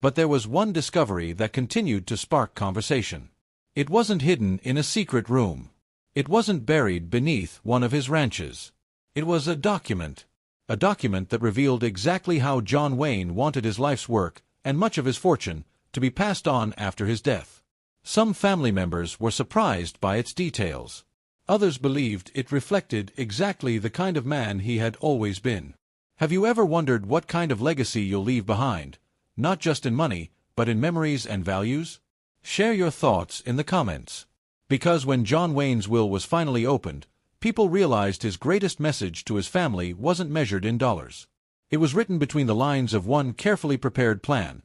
But there was one discovery that continued to spark conversation. It wasn't hidden in a secret room. It wasn't buried beneath one of his ranches. It was a document that revealed exactly how John Wayne wanted his life's work, and much of his fortune, to be passed on after his death. Some family members were surprised by its details. Others believed it reflected exactly the kind of man he had always been. Have you ever wondered what kind of legacy you'll leave behind, not just in money, but in memories and values? Share your thoughts in the comments. Because when John Wayne's will was finally opened, people realized his greatest message to his family wasn't measured in dollars. It was written between the lines of one carefully prepared plan.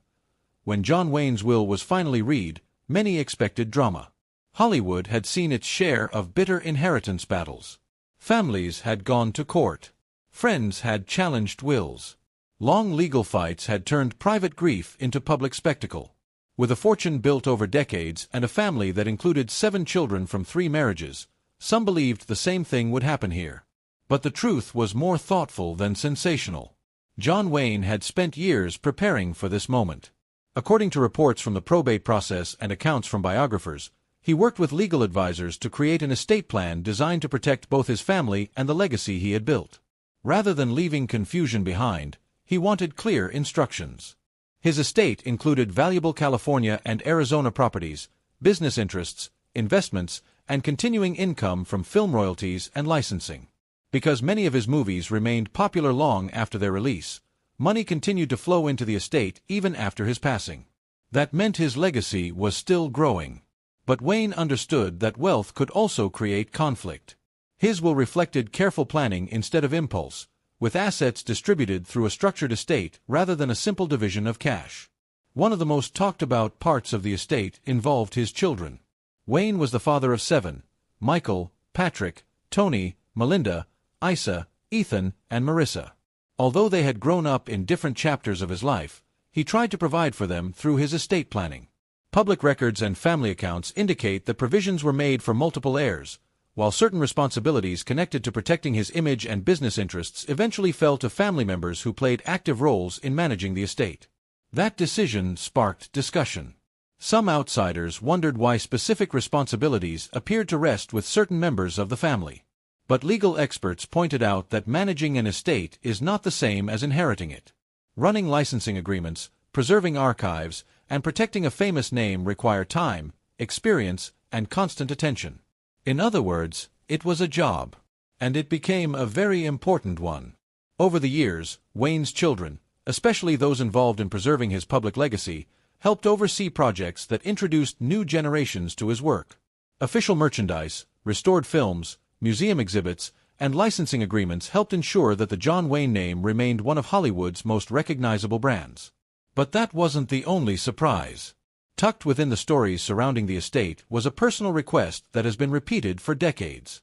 When John Wayne's will was finally read, many expected drama. Hollywood had seen its share of bitter inheritance battles. Families had gone to court. Friends had challenged wills. Long legal fights had turned private grief into public spectacle. With a fortune built over decades and a family that included 7 children from 3 marriages, some believed the same thing would happen here. But the truth was more thoughtful than sensational. John Wayne had spent years preparing for this moment. According to reports from the probate process and accounts from biographers, he worked with legal advisors to create an estate plan designed to protect both his family and the legacy he had built. Rather than leaving confusion behind, he wanted clear instructions. His estate included valuable California and Arizona properties, business interests, investments, and continuing income from film royalties and licensing. Because many of his movies remained popular long after their release, money continued to flow into the estate even after his passing. That meant his legacy was still growing. But Wayne understood that wealth could also create conflict. His will reflected careful planning instead of impulse, with assets distributed through a structured estate rather than a simple division of cash. One of the most talked about parts of the estate involved his children. Wayne was the father of 7: Michael, Patrick, Tony, Melinda, Isa, Ethan, and Marissa. Although they had grown up in different chapters of his life, he tried to provide for them through his estate planning. Public records and family accounts indicate that provisions were made for multiple heirs, while certain responsibilities connected to protecting his image and business interests eventually fell to family members who played active roles in managing the estate. That decision sparked discussion. Some outsiders wondered why specific responsibilities appeared to rest with certain members of the family. But legal experts pointed out that managing an estate is not the same as inheriting it. Running licensing agreements, preserving archives, and protecting a famous name require time, experience, and constant attention. In other words, it was a job. And it became a very important one. Over the years, Wayne's children, especially those involved in preserving his public legacy, helped oversee projects that introduced new generations to his work. Official merchandise, restored films, museum exhibits, and licensing agreements helped ensure that the John Wayne name remained one of Hollywood's most recognizable brands. But that wasn't the only surprise. Tucked within the stories surrounding the estate was a personal request that has been repeated for decades.